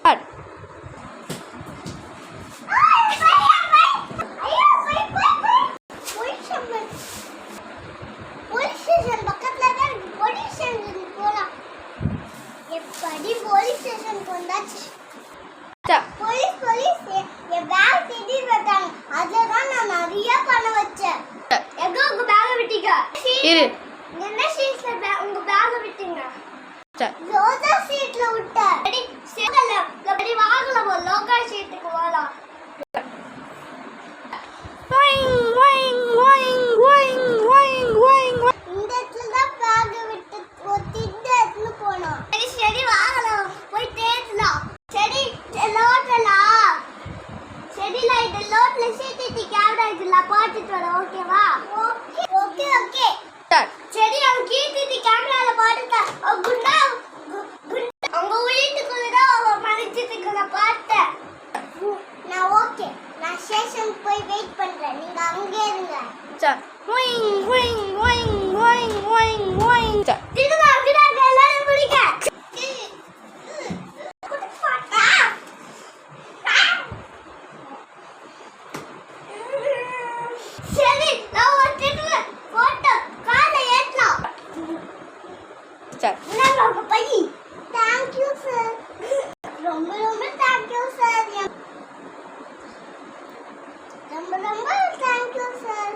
Police ஸ்டேஷனுக்கு வந்தாச்சு. Police என் back திருடி வந்தாங்க. அதுதான் நான் நிறைய பணம் வச்சேன். எங்க உங்க பேக் விட்டீங்க? என்ன சீட்ல உங்க பேக் விட்டீங்க? ரோஜா சீட்ல விட்டேன். சரி வாங்கலாம், லோக்கா சீட்டுக்கு வரலாம். இந்த இடத்துல தான் பேக் விட்டு ஒத்திட்டு எடுத்து போனோம். சரி வாங்கலாம், போய் தேடலாம். சரி லோட்டலாம். சரி இந்த லோட்ல சிசிடிவி கேமரா இருக்குல்ல, பார்த்துட்டு வர. ஓகேவா? Okay okay. சரி அவங்க சிசிடிவி கேமரால பாத்துக்க. குண்டா அவங்க வீட்டுக்குள்ள தான் அவ மறைச்சிட்டு நான் பார்த்தேன். நான் ஓகே, நான் ஸ்டேஷன் போய் வெயிட் பண்றேன். நீங்க அங்கே இருங்க. எல்லாரும் முடிக்க. சரி நான் ஒட்டிட்டு போட்டோ கால ஏத்தலாம். நான் பை. Thank you sir. ரொம்ப thank you sir. ரொம்ப thank you sir.